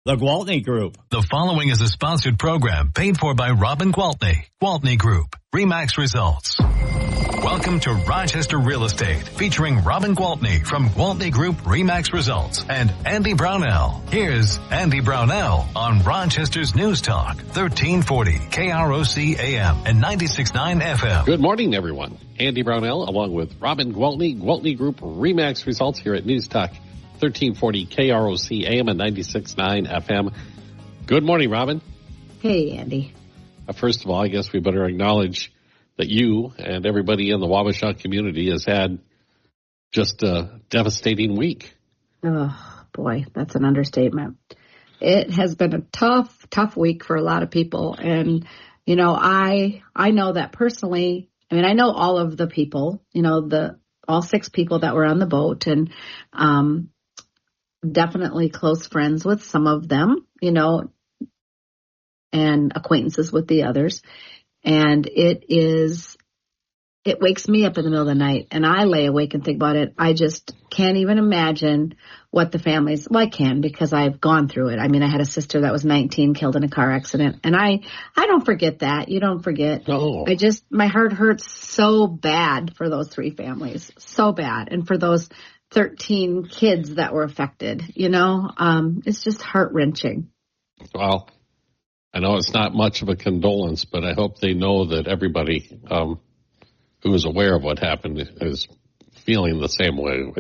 The Gwaltney Group. The following is a sponsored program paid for by Robin Gwaltney. Gwaltney Group. RE/MAX results. Welcome to Rochester Real Estate, featuring Robin Gwaltney from Gwaltney Group RE/MAX results and Andy Brownell. Here's Andy Brownell on Rochester's News Talk, 1340 KROC AM and 96.9 FM. Good morning, everyone. Andy Brownell along with Robin Gwaltney, Gwaltney Group RE/MAX results here at News Talk, 1340 KROC AM and 96.9 FM. Good morning, Robin. Hey, Andy. First of all, I guess we better acknowledge that you and everybody in the Wabasha community has had just a devastating week. Oh, boy, that's an understatement. It has been a tough week for a lot of people. And, you know, I know that personally. I mean, I know all of the people, you know, all 6 people that were on the boat, and definitely close friends with some of them, you know, and acquaintances with the others. And it wakes me up in the middle of the night, and I lay awake and think about it. I just can't even imagine what the families, well, I can, because I've gone through it. I mean, I had a sister that was 19 killed in a car accident, and I don't forget that. You don't forget. Oh. My heart hurts so bad for those 3 families, so bad. And for those 13 kids that were affected, you know, it's just heart-wrenching. Well, I know it's not much of a condolence, but I hope they know that everybody who is aware of what happened is feeling the same way.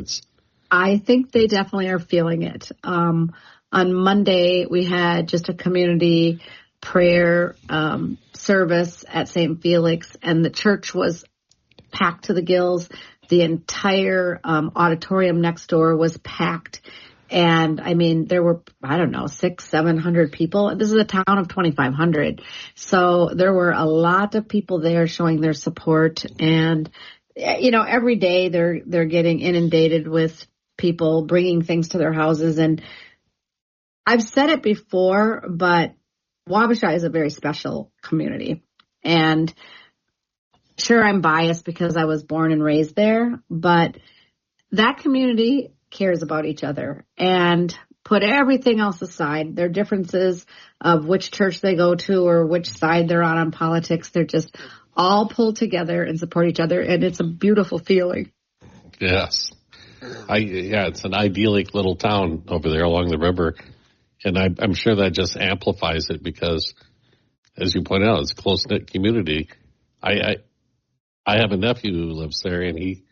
I think they definitely are feeling it. On Monday, we had just a community prayer service at St. Felix, and the church was packed to the gills. The entire auditorium next door was packed. And I mean, there were, 600-700 people. This is a town of 2,500. So there were a lot of people there showing their support. And, you know, every day they're getting inundated with people bringing things to their houses. And I've said it before, but Wabasha is a very special community. And sure, I'm biased because I was born and raised there, but that community cares about each other and put everything else aside, their differences of which church they go to or which side they're on politics. They're just all pulled together and support each other, and it's a beautiful feeling. Yes. It's an idyllic little town over there along the river, and I'm sure that just amplifies it because, as you point out, it's a close-knit community. I have a nephew who lives there, and he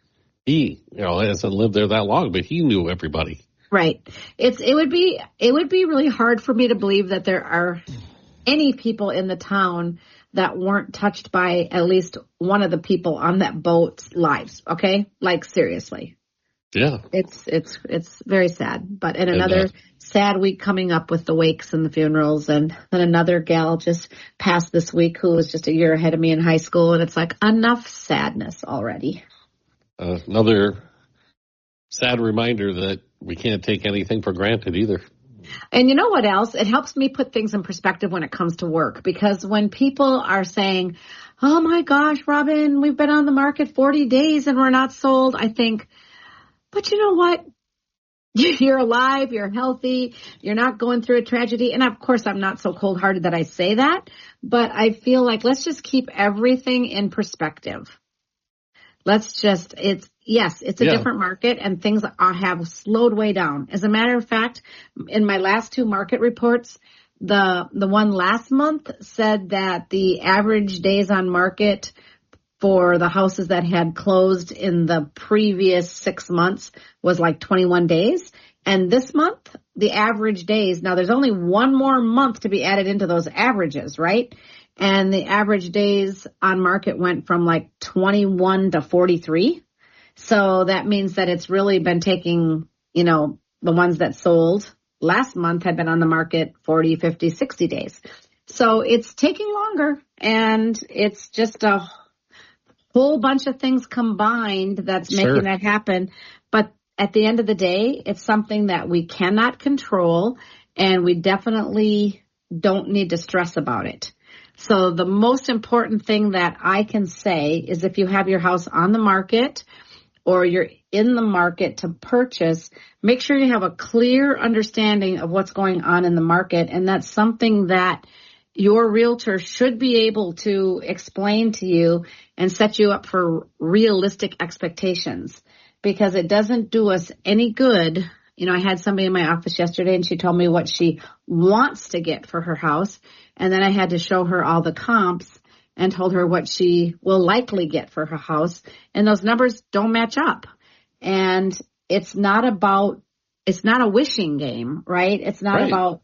hasn't lived there that long, but he knew everybody. Right. It would be really hard for me to believe that there are any people in the town that weren't touched by at least one of the people on that boat's lives. Okay? Like, seriously. Yeah. It's very sad. But another sad week coming up with the wakes and the funerals. And then another gal just passed this week who was just a year ahead of me in high school. And it's like, enough sadness already. Another sad reminder that we can't take anything for granted either. And you know what else? It helps me put things in perspective when it comes to work, because when people are saying, oh my gosh, Robin, we've been on the market 40 days and we're not sold, I think, but you know what? You're alive, you're healthy, you're not going through a tragedy. And of course, I'm not so cold-hearted that I say that, but I feel like let's just keep everything in perspective. It's a different market, and things have slowed way down. As a matter of fact, in my last 2 market reports, the one last month said that the average days on market for the houses that had closed in the previous 6 months was like 21 days. And this month, the average days, now there's only one more month to be added into those averages, right? And the average days on market went from like 21 to 43. So that means that it's really been taking, you know, the ones that sold last month had been on the market 40, 50, 60 days. So it's taking longer, and it's just a whole bunch of things combined that's making that happen. But at the end of the day, it's something that we cannot control, and we definitely don't need to stress about it. So the most important thing that I can say is if you have your house on the market or you're in the market to purchase, make sure you have a clear understanding of what's going on in the market. And that's something that your realtor should be able to explain to you and set you up for realistic expectations, because it doesn't do us any good. You know, I had somebody in my office yesterday and she told me what she wants to get for her house. And then I had to show her all the comps and told her what she will likely get for her house. And those numbers don't match up. And it's not a wishing game, right? It's not about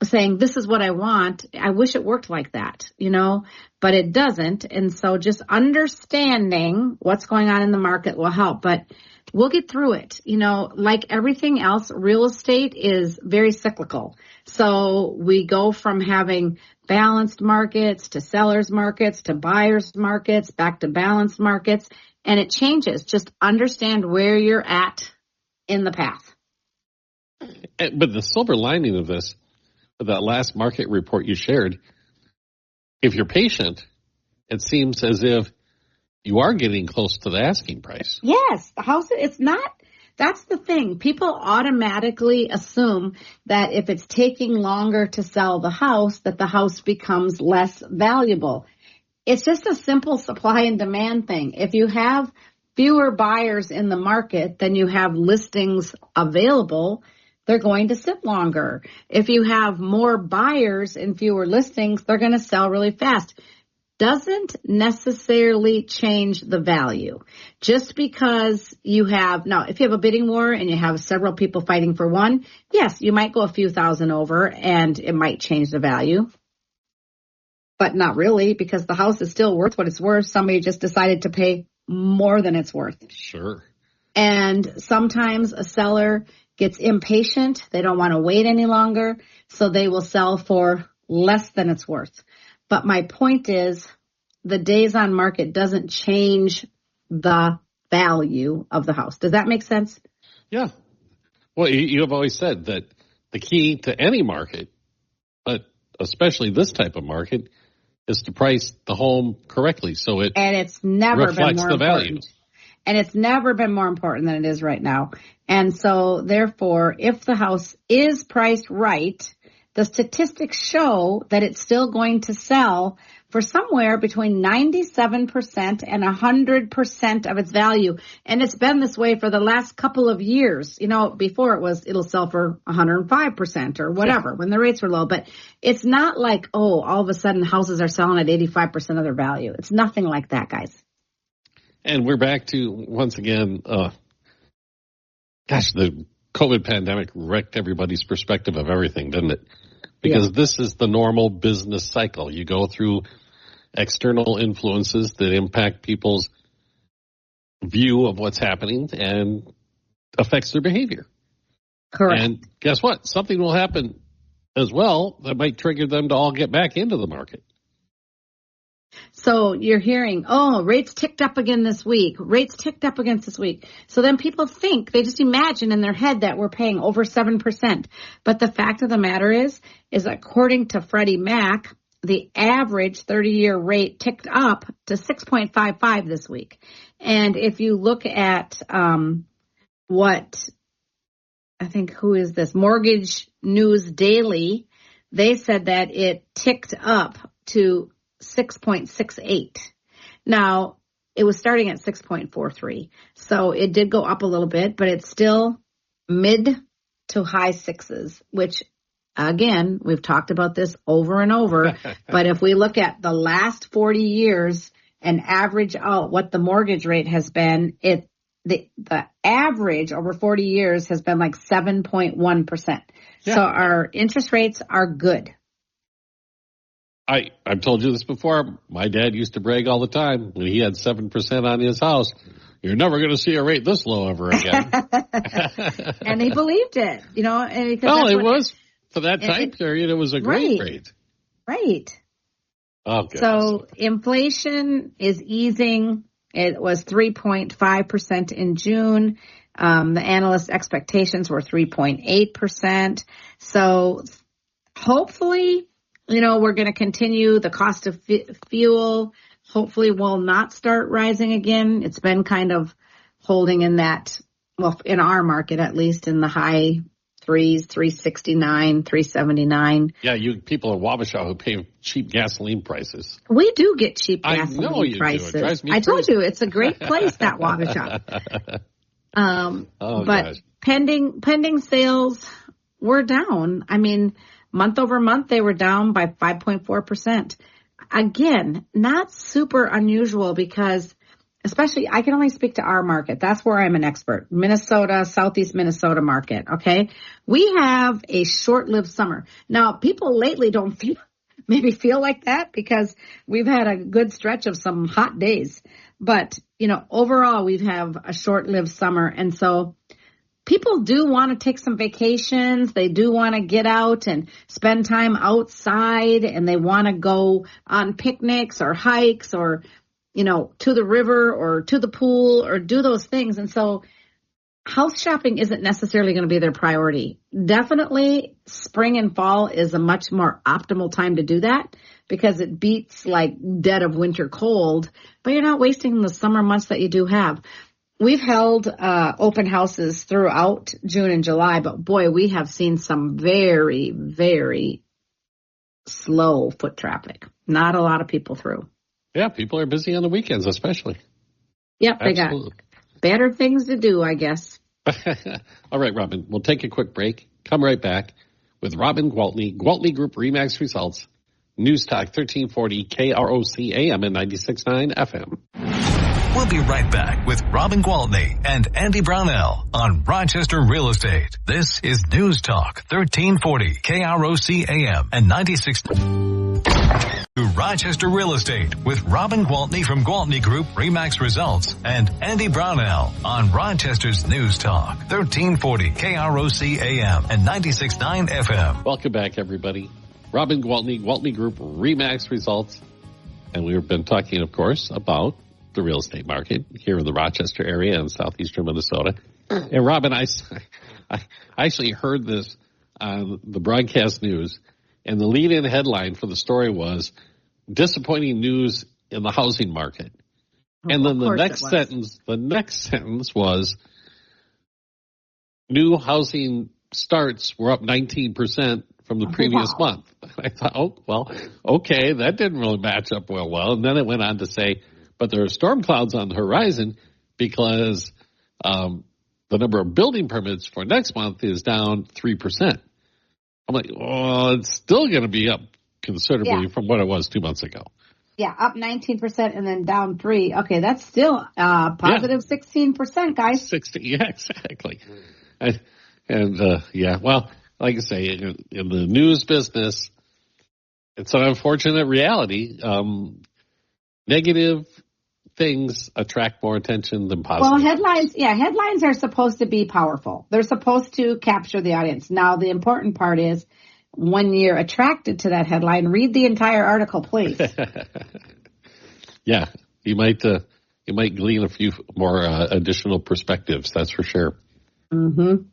saying, this is what I want. I wish it worked like that, you know, but it doesn't. And so just understanding what's going on in the market will help, but we'll get through it. You know, like everything else, real estate is very cyclical. So we go from having balanced markets to sellers markets to buyers markets, back to balanced markets, and it changes. Just understand where you're at in the path. But the silver lining of this, that last market report you shared, if you're patient, it seems as if you are getting close to the asking price. Yes, the house, it's not, that's the thing. People automatically assume that if it's taking longer to sell the house, that the house becomes less valuable. It's just a simple supply and demand thing. If you have fewer buyers in the market than you have listings available, they're going to sit longer. If you have more buyers and fewer listings, they're going to sell really fast. Doesn't necessarily change the value. Just because you have, now if you have a bidding war and you have several people fighting for one, yes, you might go a few thousand over and it might change the value. But not really, because the house is still worth what it's worth. Somebody just decided to pay more than it's worth. Sure. And sometimes a seller gets impatient. They don't want to wait any longer, so they will sell for less than it's worth. But my point is, the days on market doesn't change the value of the house. Does that make sense? Yeah. Well, you have always said that the key to any market, but especially this type of market, is to price the home correctly so it and it's never reflects been more the value. Important. And it's never been more important than it is right now. And so, therefore, if the house is priced right, the statistics show that it's still going to sell for somewhere between 97% and 100% of its value. And it's been this way for the last couple of years. You know, before it'll sell for 105% or whatever when the rates were low. But it's not like, oh, all of a sudden houses are selling at 85% of their value. It's nothing like that, guys. And we're back to, once again, the COVID pandemic wrecked everybody's perspective of everything, didn't it? Because this is the normal business cycle. You go through external influences that impact people's view of what's happening and affects their behavior. Correct. And guess what? Something will happen as well that might trigger them to all get back into the market. So you're hearing, oh, rates ticked up again this week. Rates ticked up again this week. So then people think, they just imagine in their head that we're paying over 7%. But the fact of the matter is according to Freddie Mac, the average 30-year rate ticked up to 6.55 this week. And if you look at what, I think, who is this? Mortgage News Daily, they said that it ticked up to 6.68. Now, it was starting at 6.43. So it did go up a little bit, but it's still mid to high sixes, which, again, we've talked about this over and over. But if we look at the last 40 years and average out what the mortgage rate has been, the average over 40 years has been like 7.1%. Yeah. So our interest rates are good. I've told you this before. My dad used to brag all the time when he had 7% on his house. You're never going to see a rate this low ever again. And he believed it, you know. And was for that time period. It was a great rate. Right. Oh, goodness. So inflation is easing. It was 3.5% in June. The analyst expectations were 3.8%. So hopefully, you know, we're going to continue. The cost of fuel hopefully will not start rising again. It's been kind of holding in that, well, in our market, at least in the high threes, 369, 379. Yeah, you people in Wabasha who pay cheap gasoline prices. We do get cheap I gasoline know you prices. do. It drives me I told crazy. you, it's a great place, that Wabasha. But gosh. pending sales were down. I mean, month over month, they were down by 5.4%. Again, not super unusual because especially, I can only speak to our market. That's where I'm an expert. Minnesota, Southeast Minnesota market. Okay. We have a short-lived summer. Now, people lately don't maybe feel like that because we've had a good stretch of some hot days. But, overall, we've have a short-lived summer. And so people do want to take some vacations. They do want to get out and spend time outside, and they want to go on picnics or hikes or to the river or to the pool or do those things. And so house shopping isn't necessarily going to be their priority. Definitely spring and fall is a much more optimal time to do that because it beats like dead of winter cold, but you're not wasting the summer months that you do have. We've held open houses throughout June and July, but boy, we have seen some very, very slow foot traffic. Not a lot of people through. Yeah, people are busy on the weekends, especially. Yep, they got better things to do, I guess. All right, Robin, we'll take a quick break. Come right back with Robin Gwaltney, Gwaltney Group-RE results, News Talk 1340 KROC AM and 96.9 FM. We'll be right back with Robin Gwaltney and Andy Brownell on Rochester Real Estate. This is News Talk 1340 KROC AM and 96. To Rochester Real Estate with Robin Gwaltney from Gwaltney Group-RE results and Andy Brownell on Rochester's News Talk 1340 KROC AM and 96.9 FM. Welcome back, everybody. Robin Gwaltney, Gwaltney Group-RE results. And we've been talking, of course, about the real estate market here in the Rochester area and southeastern Minnesota. And Robin, I actually heard this on the broadcast news, and the lead-in headline for the story was disappointing news in the housing market. And then the next sentence was new housing starts were up 19% from the previous month. I thought, okay, that didn't really match up well. And then it went on to say, but there are storm clouds on the horizon because the number of building permits for next month is down 3%. I'm like, it's still going to be up considerably from what it was 2 months ago. Yeah, up 19% and then down 3%. Okay, that's still positive 16%, guys. 16, yeah, exactly. Well, like I say, in the news business, it's an unfortunate reality. Negative things attract more attention than positive. Well, headlines are supposed to be powerful. They're supposed to capture the audience. Now, the important part is when you're attracted to that headline, read the entire article, please. Yeah, you might glean a few more additional perspectives. That's for sure. Mm-hmm.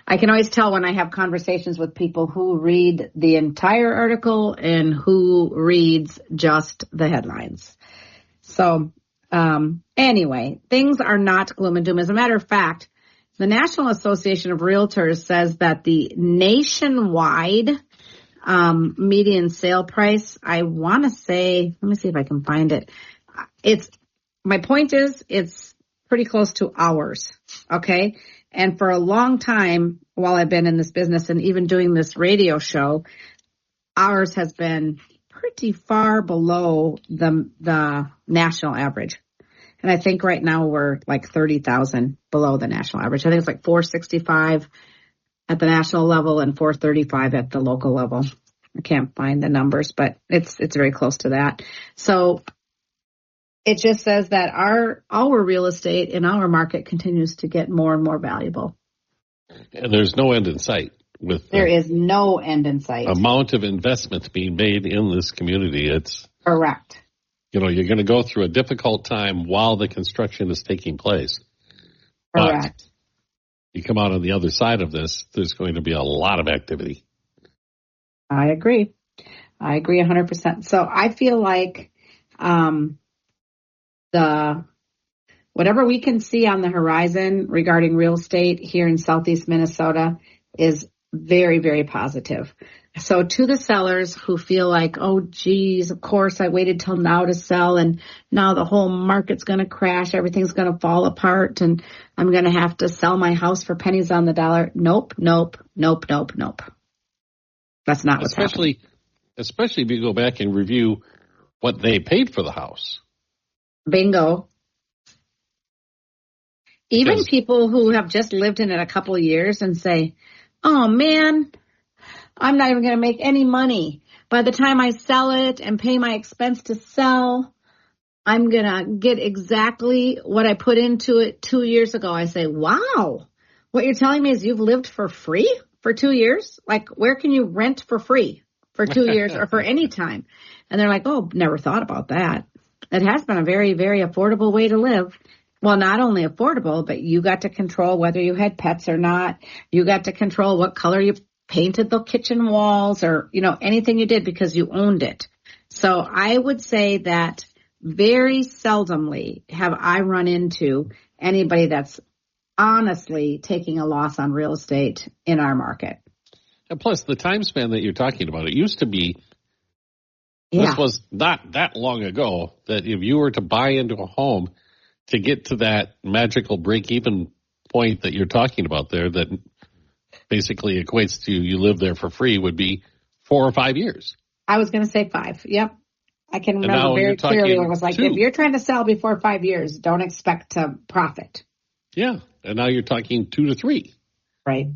I can always tell when I have conversations with people who read the entire article and who reads just the headlines. So, anyway, things are not gloom and doom. As a matter of fact, the National Association of Realtors says that the nationwide median sale price, I want to say, let me see if I can find it. My point is, it's pretty close to ours. Okay. And for a long time, while I've been in this business and even doing this radio show, ours has been pretty far below the national average. And I think right now we're like 30,000 below the national average. I think it's like 465 at the national level and 435 at the local level. I can't find the numbers, but it's very close to that. So it just says that our real estate in our market continues to get more and more valuable. And there's no end in sight. There is no end in sight. Amount of investment being made in this community. It's correct. You're going to go through a difficult time while the construction is taking place. Correct. But you come out on the other side of this, there's going to be a lot of activity. I agree 100%. So I feel like the whatever we can see on the horizon regarding real estate here in Southeast Minnesota is very, very positive. So to the sellers who feel like, oh, geez, of course I waited till now to sell and now the whole market's going to crash. Everything's going to fall apart and I'm going to have to sell my house for pennies on the dollar. Nope, nope, nope, nope, nope. That's not what's happening. Especially if you go back and review what they paid for the house. Bingo. Even people who have just lived in it a couple of years and say, oh, man, I'm not even going to make any money. By the time I sell it and pay my expense to sell, I'm going to get exactly what I put into it 2 years ago. I say, wow, what you're telling me is you've lived for free for 2 years? Like, where can you rent for free for 2 years or for any time? And they're like, oh, never thought about that. It has been a very, very affordable way to live. Well, not only affordable, but you got to control whether you had pets or not. You got to control what color you painted the kitchen walls or, anything you did because you owned it. So I would say that very seldomly have I run into anybody that's honestly taking a loss on real estate in our market. And plus the time span that you're talking about, it used to be, this was not that long ago, that if you were to buy into a home, to get to that magical break-even point that you're talking about there that basically equates to you live there for free would be 4 or 5 years. I was going to say 5. Yep. I can remember very clearly when it was like, 2. If you're trying to sell before 5 years, don't expect to profit. Yeah. And now you're talking 2 to 3. Right.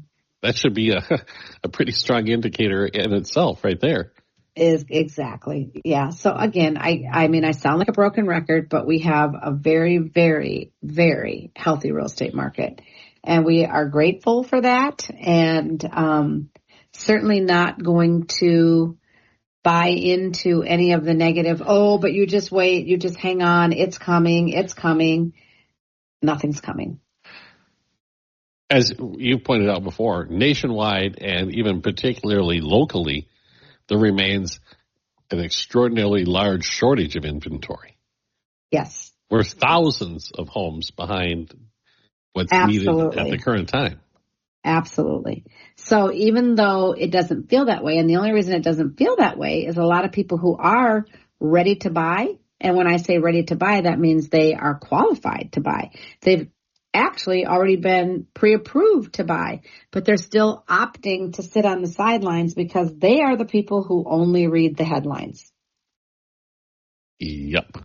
That should be a pretty strong indicator in itself right there. Is exactly. Yeah. So again, I mean, I sound like a broken record, but we have a very, very, very healthy real estate market and we are grateful for that and, certainly not going to buy into any of the negative. Oh, but you just wait, you just hang on. It's coming. Nothing's coming. As you pointed out before, nationwide and even particularly locally, there remains an extraordinarily large shortage of inventory. Yes. We're thousands of homes behind what's needed at the current time. Absolutely. So even though it doesn't feel that way, and the only reason it doesn't feel that way is a lot of people who are ready to buy, and when I say ready to buy, that means they are qualified to buy. They've actually already been pre-approved to buy, but they're still opting to sit on the sidelines because they are the people who only read the headlines. Yep.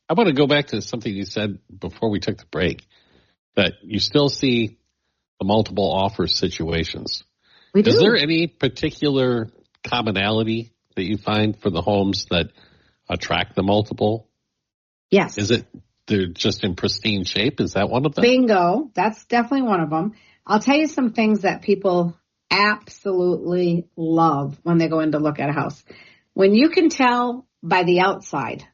I want to go back to something you said before we took the break, that you still see the multiple offer situations. We do. Is there any particular commonality that you find for the homes that attract the multiple? Yes. Is it they're just in pristine shape? Is that one of them? Bingo. That's definitely one of them. I'll tell you some things that people absolutely love when they go in to look at a house. When you can tell by the outside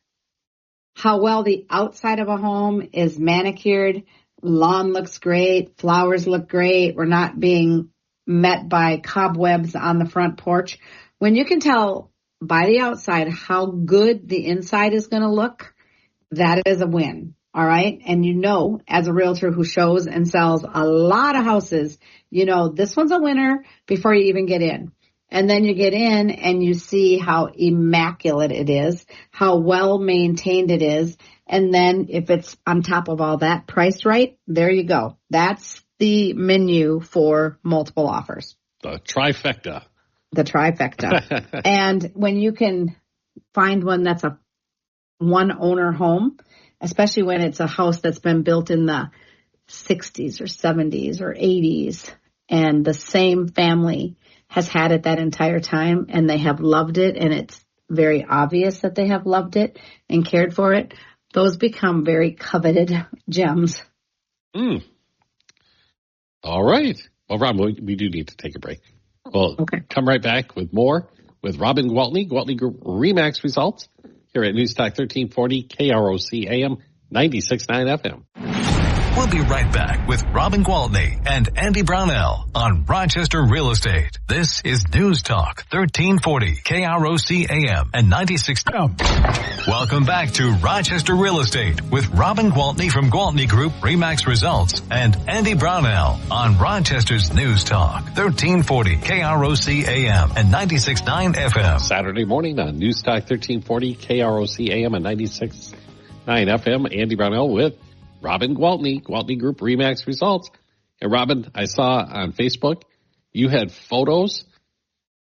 how well the outside of a home is manicured, lawn looks great, flowers look great, we're not being met by cobwebs on the front porch. When you can tell by the outside how good the inside is going to look, that is a win. All right. And as a realtor who shows and sells a lot of houses, this one's a winner before you even get in. And then you get in and you see how immaculate it is, how well maintained it is. And then if it's on top of all that, priced right, there you go. That's the menu for multiple offers. The trifecta. And when you can find one that's a one owner home, especially when it's a house that's been built in the 60s or 70s or 80s and the same family has had it that entire time and they have loved it and it's very obvious that they have loved it and cared for it, those become very coveted gems. All right. Well, Rob, we do need to take a break. Well, Come right back with more with Robin Gwaltney Group-RE results here at News Talk 1340 KROC AM 96.9 FM. We'll be right back with Robin Gwaltney and Andy Brownell on Rochester Real Estate. This is News Talk 1340 KROC AM and 96. Welcome back to Rochester Real Estate with Robin Gwaltney from Gwaltney Group-RE Results and Andy Brownell on Rochester's News Talk 1340 KROC AM and 96.9 FM. Saturday morning on News Talk 1340 KROC AM and 96.9 FM. Andy Brownell with Robin Gwaltney, Gwaltney Group-RE Results. And Robin, I saw on Facebook you had photos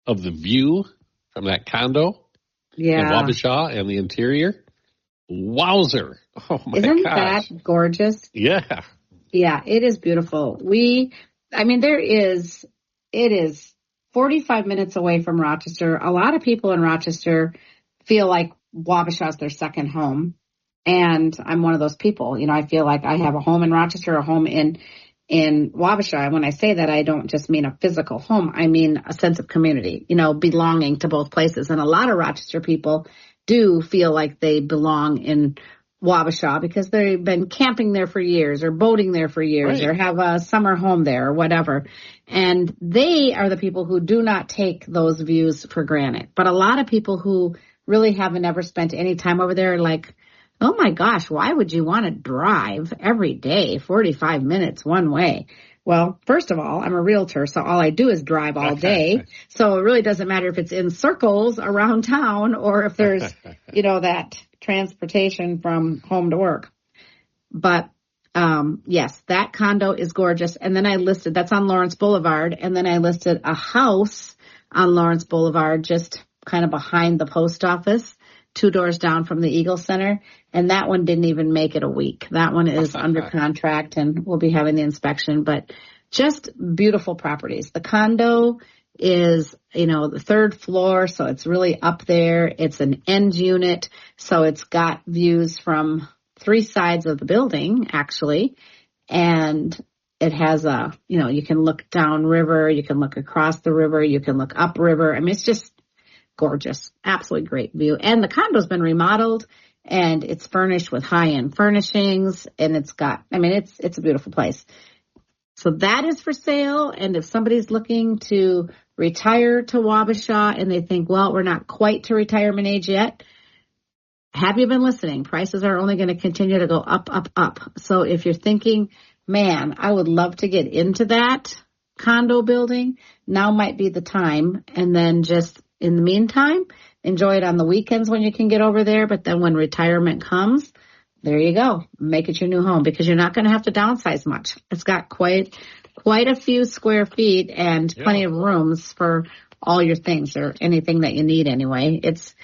of the view from that condo in Wabasha and the interior. Wowzer. Oh my Isn't gosh. that gorgeous? Yeah. Yeah, it is beautiful. It is 45 minutes away from Rochester. A lot of people in Rochester feel like Wabasha is their second home. And I'm one of those people. I feel like I have a home in Rochester, a home in Wabasha. And when I say that, I don't just mean a physical home. I mean a sense of community, belonging to both places. And a lot of Rochester people do feel like they belong in Wabasha because they've been camping there for years or boating there for years or have a summer home there or whatever. And they are the people who do not take those views for granted. But a lot of people who really haven't ever spent any time over there are like, oh my gosh, why would you want to drive every day 45 minutes one way? Well, first of all, I'm a realtor, so all I do is drive all day. So it really doesn't matter if it's in circles around town or if there's, that transportation from home to work. But, yes, that condo is gorgeous. And then I listed, that's on Lawrence Boulevard. And then I listed a house on Lawrence Boulevard, just kind of behind the post office, 2 doors down from the Eagle Center. And that one didn't even make it a week. That one is under contract and we'll be having the inspection, but just beautiful properties. The condo is, the 3rd floor. So it's really up there. It's an end unit. So it's got views from 3 sides of the building, actually. And it has you can look down river. You can look across the river. You can look up river. I mean, it's just gorgeous. Absolutely great view. And the condo's been remodeled and it's furnished with high-end furnishings and it's a beautiful place. So that is for sale. And if somebody's looking to retire to Wabasha and they think, well, we're not quite to retirement age yet, have you been listening? Prices are only going to continue to go up, up, up. So if you're thinking, man, I would love to get into that condo building, now might be the time. And then just in the meantime, enjoy it on the weekends when you can get over there. But then when retirement comes, there you go. Make it your new home because you're not going to have to downsize much. It's got quite a few square feet and plenty of rooms for all your things or anything that you need anyway. It's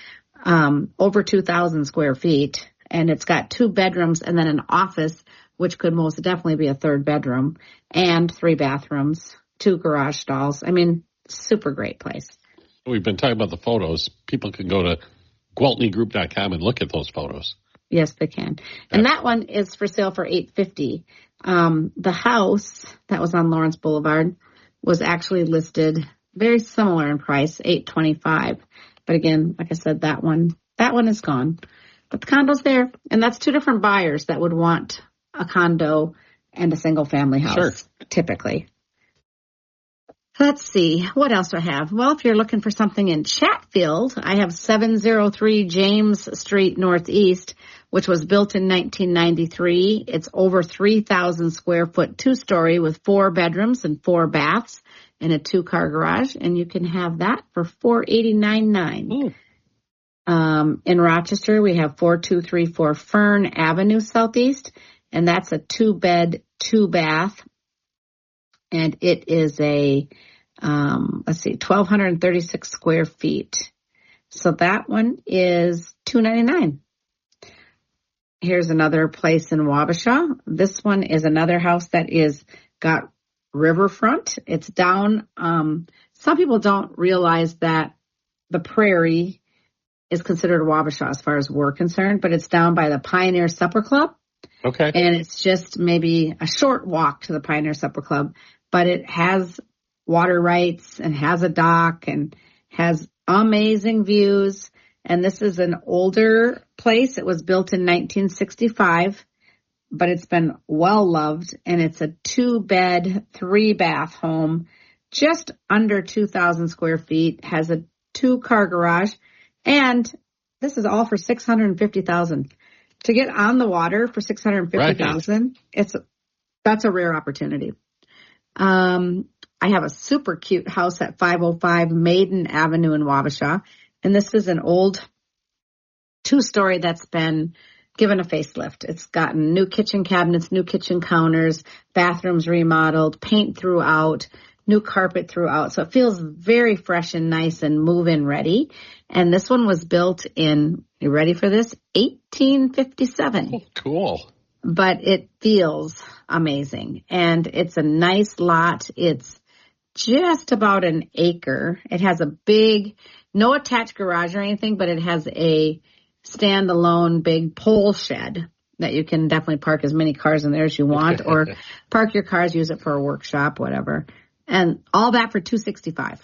over 2,000 square feet and it's got 2 bedrooms and then an office, which could most definitely be a 3rd bedroom and 3 bathrooms, 2 garage stalls. I mean, super great place. We've been talking about the photos. People can go to GwaltneyGroup.com and look at those photos. Yes, they can. And that one is for sale for $850. The house that was on Lawrence Boulevard was actually listed very similar in price, $825. But again, like I said, that one is gone. But the condo's there. And that's 2 different buyers that would want a condo and a single family house, typically. Let's see. What else do I have? Well, if you're looking for something in Chatfield, I have 703 James Street Northeast, which was built in 1993. It's over 3,000 square foot, 2-story with 4 bedrooms and 4 baths and a 2-car garage. And you can have that for $489.9. In Rochester, we have 4234 Fern Avenue Southeast, and that's a 2-bed, 2-bath. And it is a, 1,236 square feet. So that one is $299. Here's another place in Wabasha. This one is another house that is got riverfront. It's down. Some people don't realize that the Prairie is considered Wabasha as far as we're concerned, but it's down by the Pioneer Supper Club. Okay. And it's just maybe a short walk to the Pioneer Supper Club. But it has water rights and has a dock and has amazing views. And this is an older place. It was built in 1965, but it's been well loved, and it's a 2-bed, 3-bath home, just under 2,000 square feet, has a 2-car garage, and this is all for $650,000. To get on the water for $650,000, that's a rare opportunity. I have a super cute house at 505 Maiden Avenue in Wabasha, and this is an old 2-story that's been given a facelift. It's gotten new kitchen cabinets, new kitchen counters, bathrooms remodeled, paint throughout, new carpet throughout. So it feels very fresh and nice and move-in ready. And this one was built in, you ready for this? 1857. Oh, cool. But it feels amazing. And it's a nice lot. It's just about an acre. It has a big, no attached garage or anything, but it has a standalone big pole shed that you can definitely park as many cars in there as you want, or park your cars, use it for a workshop, whatever. And all that for $265,000.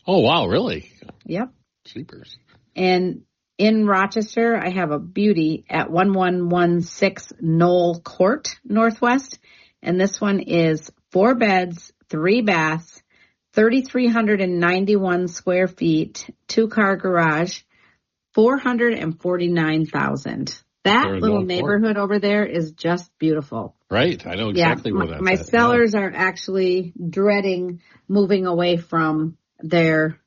Oh, wow, really? Yep. Cheapers. And in Rochester, I have a beauty at 1116 Knoll Court Northwest. And this one is 4 beds, 3 baths, 3,391 square feet, 2-car garage, $449,000. That little neighborhood over there is just beautiful. Right. I know exactly where that's at. My sellers are actually dreading moving away from their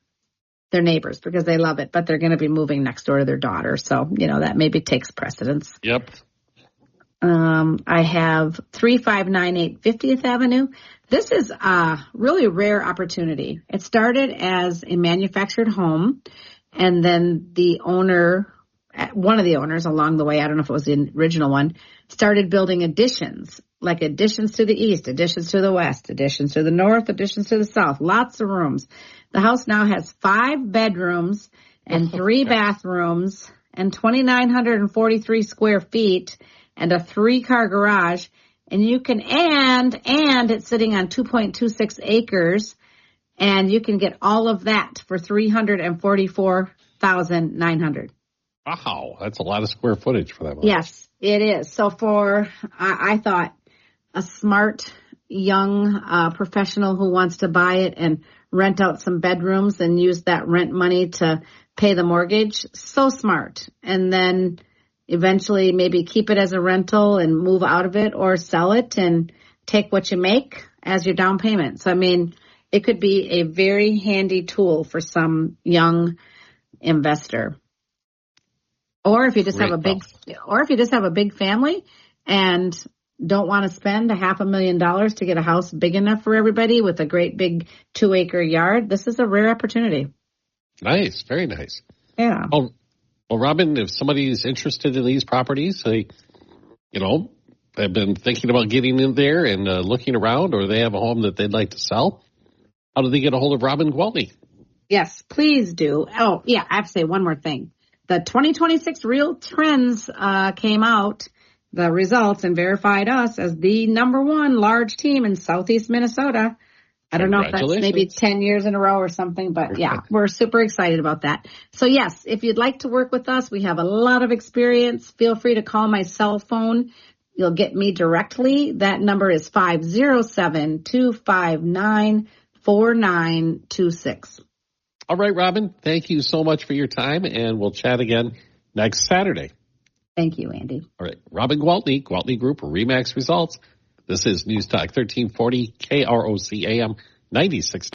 neighbors because they love it, but they're going to be moving next door to their daughter. So, that maybe takes precedence. Yep. I have 3598 50th Avenue. This is a really rare opportunity. It started as a manufactured home, and then one of the owners along the way, I don't know if it was the original one, started building additions, like additions to the east, additions to the west, additions to the north, additions to the south, lots of rooms. The house now has 5 bedrooms and 3 bathrooms and 2,943 square feet and a 3-car garage. And you can, and it's sitting on 2.26 acres, and you can get all of that for $344,900. Wow, that's a lot of square footage for that much. Yes, it is. So I thought a smart young professional who wants to buy it and rent out some bedrooms and use that rent money to pay the mortgage, so smart. And then eventually maybe keep it as a rental and move out of it, or sell it and take what you make as your down payment. So, it could be a very handy tool for some young investor. Or if you just have a big family and don't want to spend $500,000 to get a house big enough for everybody with a great big 2-acre yard, this is a rare opportunity. Nice. Very nice. Yeah. Oh, well, Robin, if somebody's interested in these properties, they, have been thinking about getting in there and looking around, or they have a home that they'd like to sell, how do they get a hold of Robin Gwaltney? Yes, please do. Oh, yeah, I have to say one more thing. The 2026 Real Trends came out, the results, and verified us as the #1 large team in Southeast Minnesota. I don't know if that's maybe 10 years in a row or something, but yeah, we're super excited about that. So yes, if you'd like to work with us, we have a lot of experience. Feel free to call my cell phone. You'll get me directly. That number is 507-259-4926. All right, Robin, thank you so much for your time, and we'll chat again next Saturday. Thank you, Andy. All right. Robin Gwaltney, Gwaltney Group, RE/MAX Results. This is News Talk 1340 KROC AM 96.